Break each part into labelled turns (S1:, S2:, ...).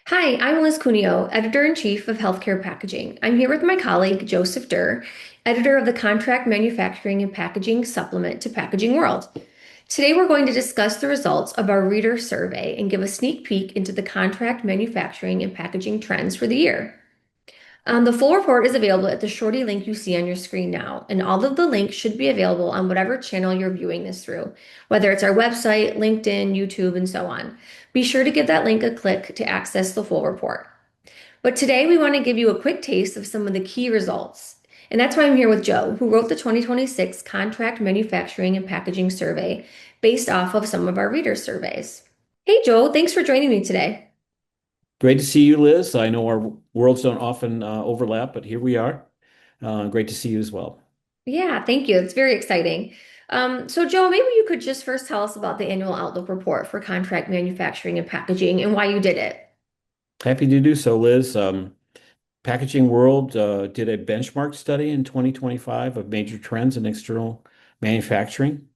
S1: Hi, I'm Liz Cuneo, Editor-in-Chief of Healthcare Packaging. I'm here with my colleague, Joseph Derr, editor of the Contract Manufacturing and Packaging Supplement to Packaging World. Today, we're going to discuss the results of our reader survey and give a sneak peek into the contract manufacturing and packaging trends for the year. The full report is available at the shorty link you see on your screen now, and all of the links should be available on whatever channel you're viewing this through, whether it's our website, LinkedIn, YouTube, and so on. Be sure to give that link a click to access the full report. But today we want to give you a quick taste of some of the key results. And that's why I'm here with Joe, who wrote the 2026 Contract Manufacturing and Packaging Survey based off of some of our reader surveys. Hey, Joe, thanks for joining me today.
S2: Great to see you, Liz. I know our worlds don't often overlap, but here we are. Great to see you as well.
S1: Yeah, thank you. It's very exciting. So, Joe, maybe you could just first tell us about the annual Outlook report for contract manufacturing and packaging and why you did it.
S2: Happy to do so, Liz. Packaging World did a benchmark study in 2025 of major trends in external manufacturing.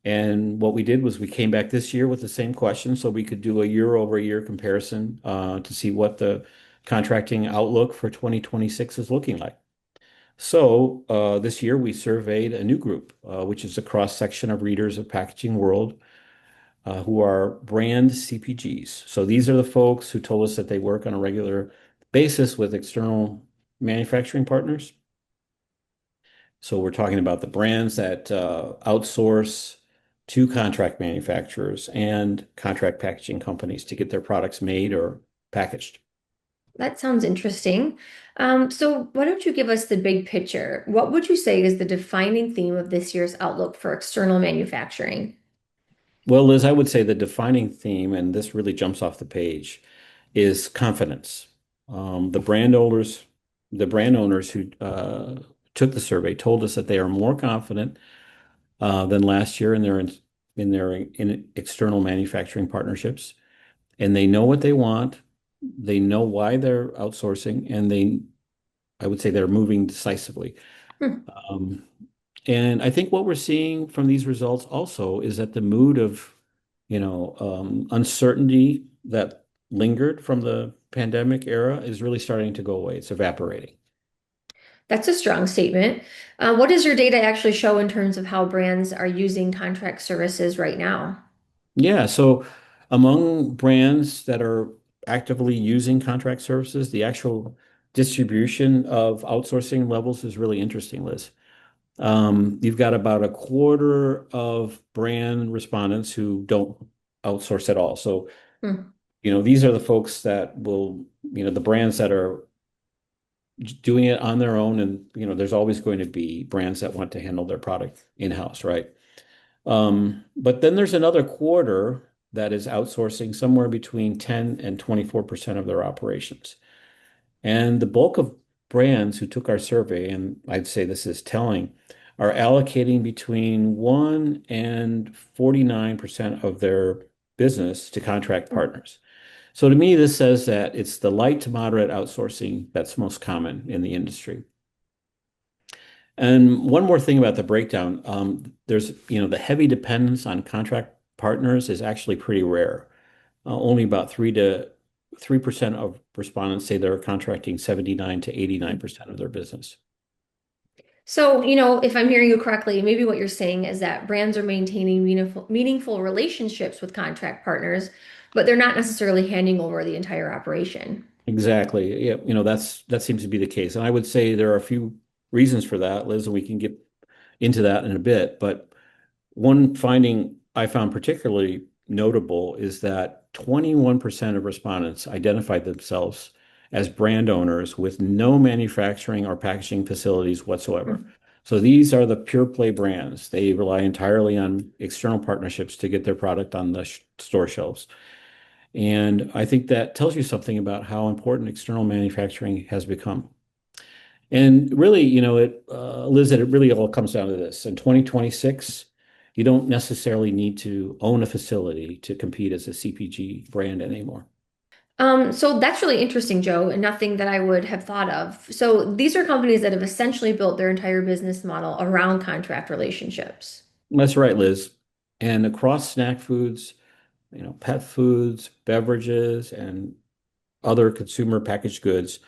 S2: And what we did was we came back this year with the same question so we could do a year-over-year comparison to see what the contracting outlook for 2026 is looking like. So this year we surveyed a new group, which is a cross-section of readers of Packaging World who are brand CPGs. So these are the folks who told us that they work on a regular basis with external manufacturing partners. So we're talking about the brands that outsource to contract manufacturers and contract packaging companies to get their products made or packaged.
S1: That sounds interesting. So, why don't you give us the big picture? What would you say is the defining theme of this year's Outlook for external manufacturing?
S2: Well, Liz, I would say the defining theme, and this really jumps off the page, is confidence. The brand owners who took the survey told us that they are more confident than last year in external manufacturing partnerships, and they know what they want. They know why they're outsourcing, and I would say they're moving decisively.
S1: Hmm.
S2: Um, and I think what we're seeing from these results also is that the mood of, uncertainty that lingered from the pandemic era is really starting to go away. It's evaporating.
S1: That's a strong statement. What does your data actually show in terms of how brands are using contract services right now?
S2: Yeah, so among brands that are actively using contract services, the actual distribution of outsourcing levels is really interesting, Liz. You've got about a quarter of brand respondents who don't outsource at all. So,
S1: Hmm.
S2: these are the folks that will, the brands that are doing it on their own. And, there's always going to be brands that want to handle their product in-house, right? But then there's another quarter that is outsourcing somewhere between 10 and 24% of their operations. And the bulk of brands who took our survey, and I'd say this is telling, are allocating between 1 and 49% of their business to contract partners. So to me, this says that it's the light to moderate outsourcing that's most common in the industry. And one more thing about the breakdown, there's, the heavy dependence on contract partners is actually pretty rare. Only about 3% of respondents say they're contracting 79 to 89% of their business.
S1: So, if I'm hearing you correctly, maybe what you're saying is that brands are maintaining meaningful relationships with contract partners, but they're not necessarily handing over the entire operation.
S2: Exactly. Yeah, that seems to be the case. And I would say there are a few reasons for that, Liz, and we can get into that in a bit. But one finding I found particularly notable is that 21% of respondents identified themselves as brand owners with no manufacturing or packaging facilities whatsoever.
S1: Hmm.
S2: So these are the pure play brands. They rely entirely on external partnerships to get their product on the store shelves. And I think that tells you something about how important external manufacturing has become. And really, Liz, that it really all comes down to this. In 2026, you don't necessarily need to own a facility to compete as a CPG brand anymore.
S1: So that's really interesting, Joe, and nothing that I would have thought of. So these are companies that have essentially built their entire business model around contract relationships.
S2: That's right, Liz. And across snack foods, pet foods, beverages, and other consumer packaged goods,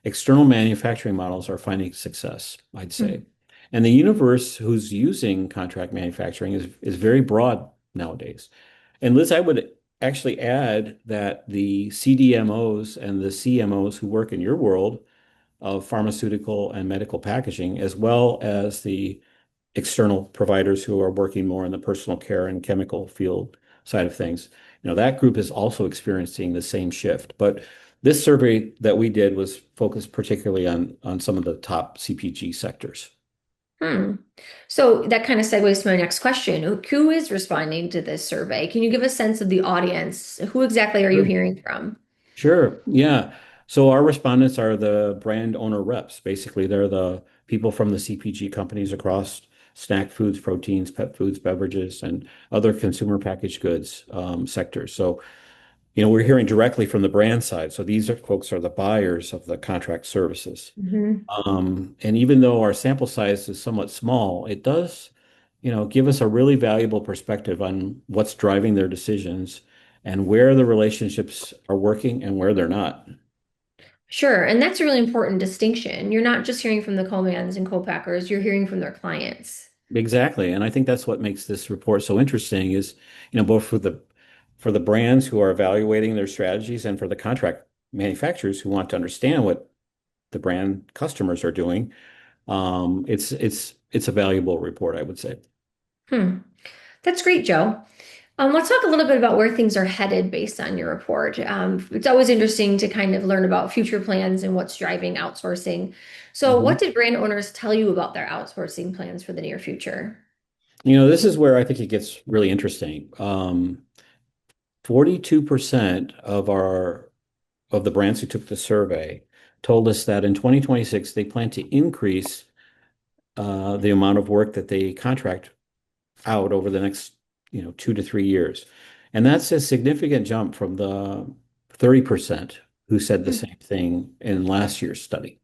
S2: external manufacturing models are finding success, I'd say.
S1: Hmm.
S2: And the universe who's using contract manufacturing is very broad nowadays. And Liz, I would actually add that the CDMOs and the CMOs who work in your world of pharmaceutical and medical packaging, as well as the external providers who are working more in the personal care and chemical field side of things. That group is also experiencing the same shift. But this survey that we did was focused particularly on some of the top CPG sectors.
S1: Hmm. So that kind of segues to my next question. Who is responding to this survey? Can you give a sense of the audience? Who exactly are you
S2: Sure.
S1: hearing from?
S2: Sure. Yeah. So our respondents are the brand owner reps. Basically, they're the people from the CPG companies across snack foods, proteins, pet foods, beverages, and other consumer packaged goods sectors. So we're hearing directly from the brand side. So these folks are the buyers of the contract services.
S1: Mhm.
S2: And even though our sample size is somewhat small, it does, give us a really valuable perspective on what's driving their decisions and where the relationships are working and where they're not.
S1: Sure, and that's a really important distinction. You're not just hearing from the co-mans and co-packers, you're hearing from their clients.
S2: Exactly. And I think that's what makes this report so interesting is, both for the brands who are evaluating their strategies and for the contract manufacturers who want to understand what the brand customers are doing. It's a valuable report, I would say.
S1: Hmm. That's great, Joe. Let's talk a little bit about where things are headed based on your report. It's always interesting to kind of learn about future plans and what's driving outsourcing. So, what
S2: Mhm.
S1: did brand owners tell you about their outsourcing plans for the near future?
S2: This is where I think it gets really interesting. 42% of the brands who took the survey told us that in 2026 they plan to increase the amount of work that they contract out over the next 2 to 3 years. And that's a significant jump from the 30% who said the
S1: Hmm.
S2: same thing in last year's study.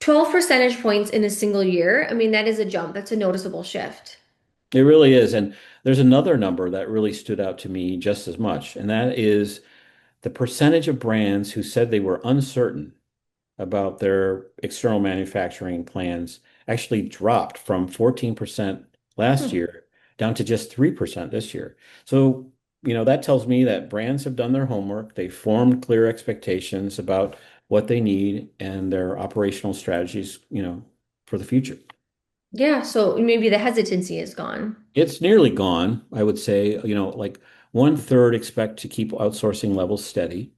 S1: 12 percentage points in a single year. I mean, that is a jump. That's a noticeable shift.
S2: It really is. And there's another number that really stood out to me just as much, and that is the percentage of brands who said they were uncertain about their external manufacturing plans actually dropped from 14% last
S1: Hmm.
S2: year down to just 3% this year. So, that tells me that brands have done their homework. They formed clear expectations about what they need and their operational strategies, for the future.
S1: Yeah, so maybe the hesitancy is gone.
S2: It's nearly gone, I would say, like one third expect to keep outsourcing levels steady.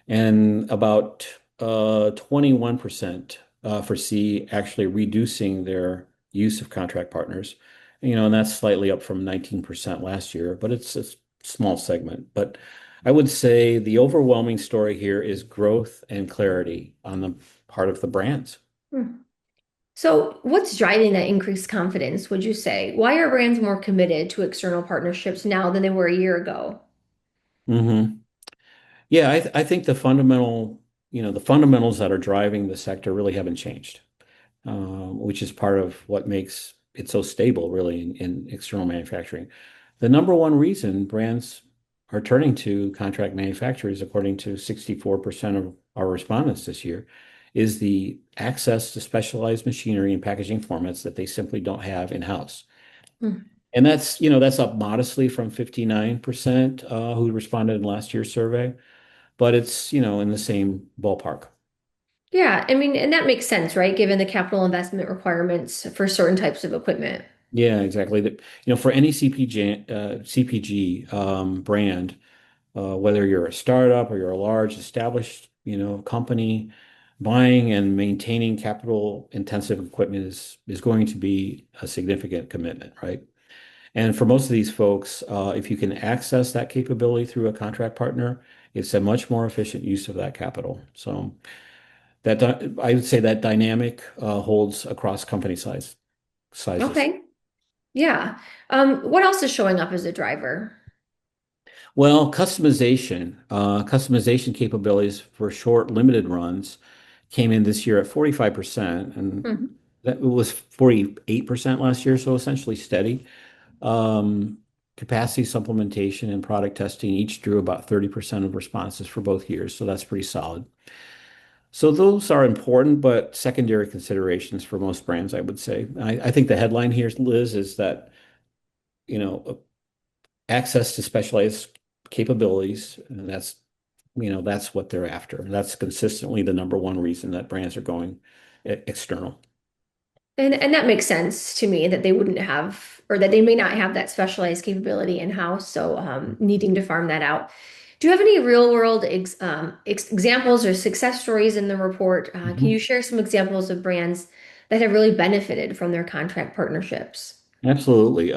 S2: And about 21% foresee actually reducing their use of contract partners. And that's slightly up from 19% last year, but it's a small segment. But I would say the overwhelming story here is growth and clarity on the part of the brands.
S1: Hmm. So, what's driving that increased confidence, would you say? Why are brands more committed to external partnerships now than they were a year ago?
S2: Hmm. Yeah, I think the fundamentals that are driving the sector really haven't changed. Which is part of what makes it so stable, really, in external manufacturing. The number one reason brands are turning to contract manufacturers, according to 64% of our respondents this year, is the access to specialized machinery and packaging formats that they simply don't have in-house.
S1: Hmm.
S2: And that's up modestly from 59% who responded in last year's survey, but it's, in the same ballpark.
S1: Yeah, I mean, and that makes sense, right? Given the capital investment requirements for certain types of equipment.
S2: Yeah, exactly. For any CPG brand, whether you're a startup or you're a large established, company, buying and maintaining capital intensive equipment is going to be a significant commitment, right? And for most of these folks, if you can access that capability through a contract partner, it's a much more efficient use of that capital. So I would say that dynamic holds across company sizes.
S1: Okay. Yeah. What else is showing up as a driver?
S2: Well, customization capabilities for short, limited runs came in this year at 45%, and
S1: Hmm.
S2: that was 48% last year, so essentially steady. Um, capacity supplementation and product testing each drew about 30% of responses for both years, so that's pretty solid. So those are important, but secondary considerations for most brands, I would say. I think the headline here, Liz, is that, you know, access to specialized capabilities, and that's what they're after. That's consistently the number one reason that brands are going external.
S1: And that makes sense to me that they wouldn't have, or that they may not have that specialized capability in-house, so needing to farm that out. Do you have any real world examples or success stories in the report? Can you
S2: Mhm.
S1: share some examples of brands that have really benefited from their contract partnerships?
S2: Absolutely.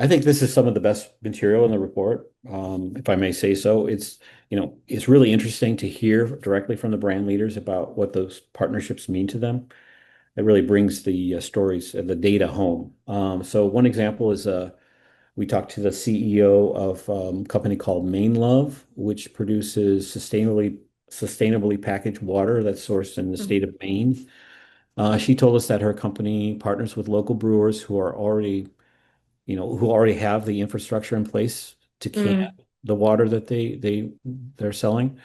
S2: I think this is some of the best material in the report, if I may say so. It's really interesting to hear directly from the brand leaders about what those partnerships mean to them. It really brings the stories and the data home. So one example is we talked to the CEO of a company called Main Love, which produces sustainably packaged water that's sourced in the state of Maine. She told us that her company partners with local brewers who already have the infrastructure in place to can
S1: Mm-hmm.
S2: the water that they're selling.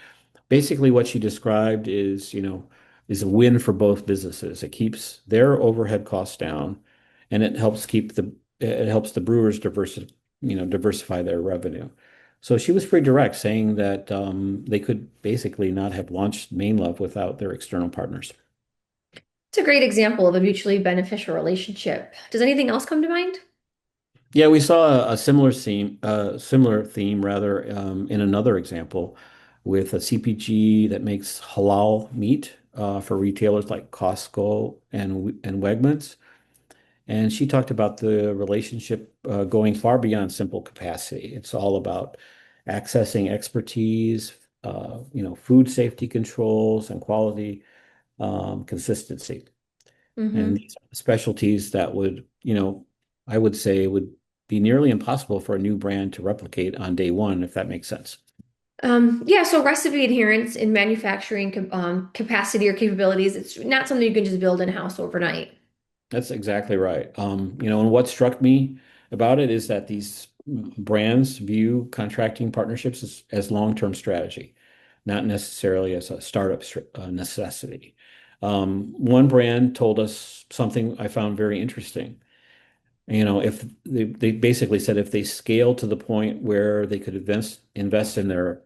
S2: Basically, what she described is a win for both businesses. It keeps their overhead costs down, and it helps the brewers diversify their revenue. So she was pretty direct, saying that they could basically not have launched Main Love without their external partners.
S1: It's a great example of a mutually beneficial relationship. Does anything else come to mind?
S2: Yeah, we saw a similar theme rather, in another example with a CPG that makes halal meat for retailers like Costco and Wegmans. And she talked about the relationship going far beyond simple capacity. It's all about accessing expertise, food safety controls and quality consistency. And
S1: Mm-hmm.
S2: these are specialties that I would say would be nearly impossible for a new brand to replicate on day one, if that makes sense.
S1: Yeah, so recipe adherence in manufacturing capacity or capabilities, it's not something you can just build in-house overnight.
S2: That's exactly right. And what struck me about it is that these brands view contracting partnerships as long-term strategy, not necessarily as a necessity. One brand told us something I found very interesting. If they basically said if they scale to the point where they could invest in their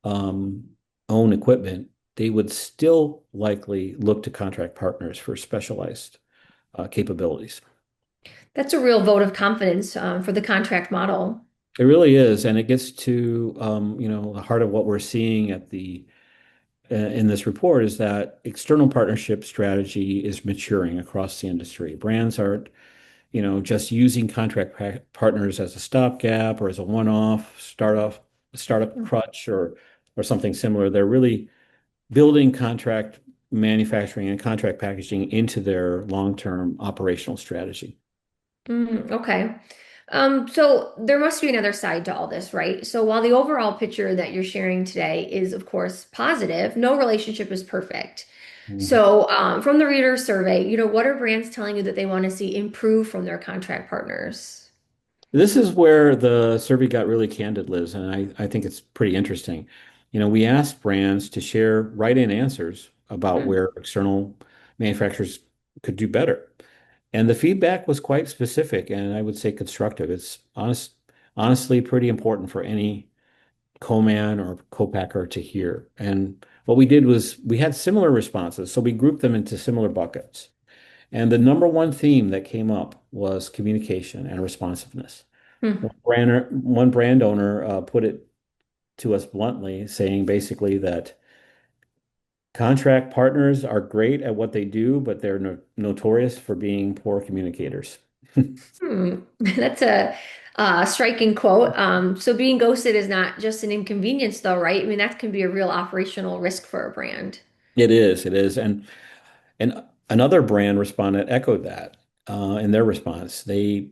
S2: um, own equipment, they would still likely look to contract partners for specialized capabilities.
S1: That's a real vote of confidence for the contract model.
S2: It really is, and it gets to the heart of what we're seeing in this report is that external partnership strategy is maturing across the industry. Brands aren't just using partners as a stopgap or as a one-off startup crutch or something similar. They're really building contract manufacturing and contract packaging into their long-term operational strategy.
S1: Okay. So there must be another side to all this, right? So while the overall picture that you're sharing today is, of course, positive, no relationship is perfect.
S2: Mhm.
S1: So from the reader survey, what are brands telling you that they want to see improve from their contract partners?
S2: This is where the survey got really candid, Liz, and I think it's pretty interesting. We asked brands to share write-in answers about
S1: Hmm.
S2: where external manufacturers could do better. And the feedback was quite specific and I would say constructive. Honestly pretty important for any co-man or co-packer to hear. And what we did was we had similar responses, so we grouped them into similar buckets. And the number one theme that came up was communication and responsiveness.
S1: Hmm.
S2: One brand owner put it to us bluntly, saying basically that contract partners are great at what they do, but they're notorious for being poor communicators.
S1: Hmm. That's a striking quote. So being ghosted is not just an inconvenience, though, right? I mean, that can be a real operational risk for a brand.
S2: It is, and another brand respondent echoed that in their response. They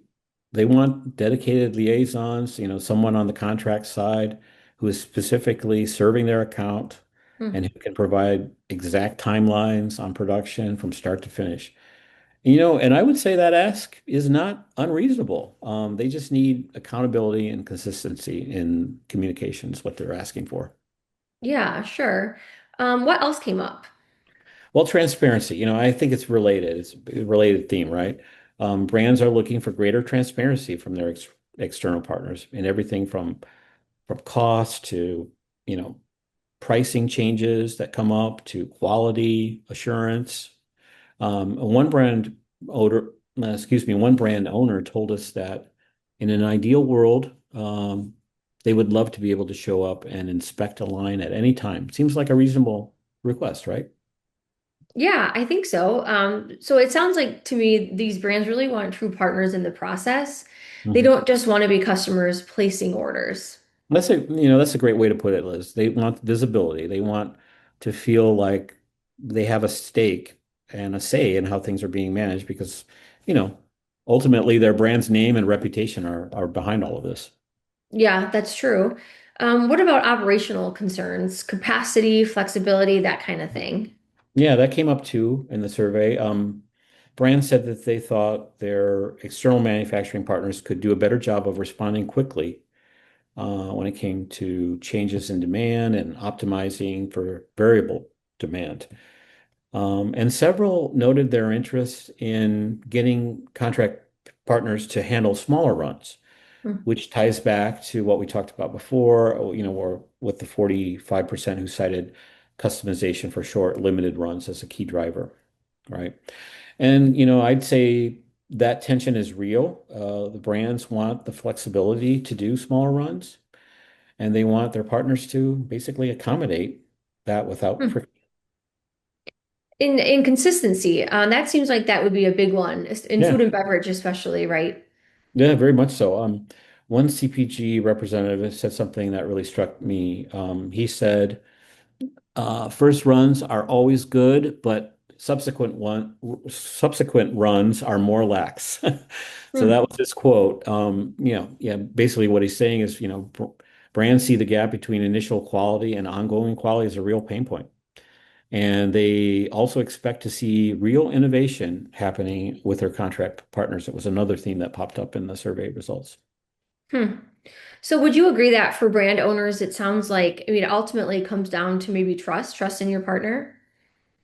S2: want dedicated liaisons, someone on the contract side who is specifically serving their account
S1: Hmm.
S2: and who can provide exact timelines on production from start to finish. And I would say that ask is not unreasonable. They just need accountability and consistency in communications, what they're asking for.
S1: Yeah, sure. What else came up?
S2: Well, transparency, I think it's related. It's a related theme, right? Brands are looking for greater transparency from their external partners in everything from cost to, you know, pricing changes that come up to quality assurance. One brand owner, one brand owner told us that in an ideal world, they would love to be able to show up and inspect a line at any time. Seems like a reasonable request, right?
S1: Yeah, I think so. So it sounds like to me these brands really want true partners in the process. They
S2: Mhm.
S1: don't just want to be customers placing orders.
S2: That's a great way to put it, Liz. They want visibility. They want to feel like they have a stake and a say in how things are being managed because, you know, ultimately their brand's name and reputation are behind all of this.
S1: Yeah, that's true. What about operational concerns, capacity, flexibility, that kind of thing?
S2: Yeah, that came up too in the survey. Brands said that they thought their external manufacturing partners could do a better job of responding quickly when it came to changes in demand and optimizing for variable demand. And several noted their interest in getting contract partners to handle smaller runs,
S1: Hmm.
S2: which ties back to what we talked about before, or with the 45% who cited customization for short, limited runs as a key driver, right? And, I'd say that tension is real. The brands want the flexibility to do smaller runs, and they want their partners to basically accommodate that without
S1: Hmm.
S2: friction.
S1: In consistency, that seems like that would be a big one in food
S2: Yeah.
S1: and beverage, especially, right?
S2: Yeah, very much so. One CPG representative said something that really struck me. He said, first runs are always good, but subsequent runs are more lax." So that
S1: Hmm.
S2: was his quote. Yeah, basically what he's saying is, brands see the gap between initial quality and ongoing quality as a real pain point. And they also expect to see real innovation happening with their contract partners. It was another theme that popped up in the survey results.
S1: Hmm. So would you agree that for brand owners, it sounds like, I mean, ultimately it comes down to maybe trust in your partner?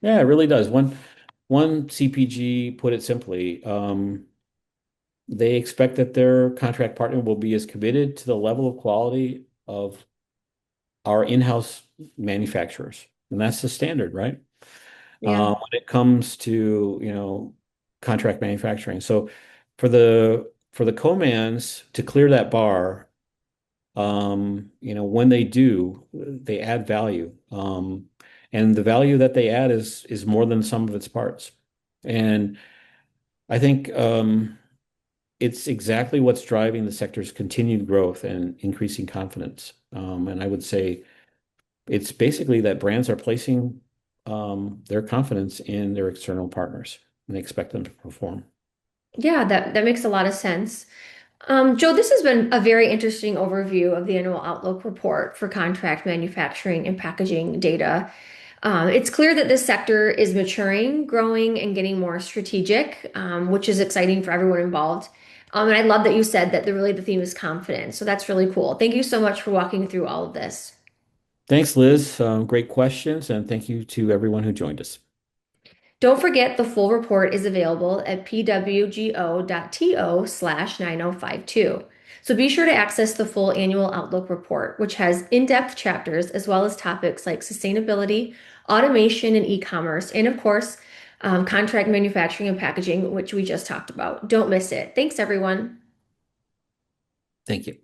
S2: Yeah, it really does. One CPG put it simply, they expect that their contract partner will be as committed to the level of quality of our in-house manufacturers. And that's the standard, right?
S1: Yeah.
S2: When it comes to, contract manufacturing. So for the co-mans to clear that bar, when they do, they add value. And the value that they add is more than the sum of its parts. And I think it's exactly what's driving the sector's continued growth and increasing confidence. And I would say it's basically that brands are placing their confidence in their external partners and they expect them to perform.
S1: Yeah, that makes a lot of sense. Joe, this has been a very interesting overview of the annual outlook report for contract manufacturing and packaging data. It's clear that this sector is maturing, growing, and getting more strategic, which is exciting for everyone involved. And I love that you said that the theme is confidence. So that's really cool. Thank you so much for walking through all of this.
S2: Thanks, Liz. Great questions, and thank you to everyone who joined us.
S1: Don't forget the full report is available at pwgo.to/9052. So be sure to access the full annual Outlook report, which has in-depth chapters as well as topics like sustainability, automation and e-commerce, and of course, contract manufacturing and packaging, which we just talked about. Don't miss it. Thanks, everyone.
S2: Thank you.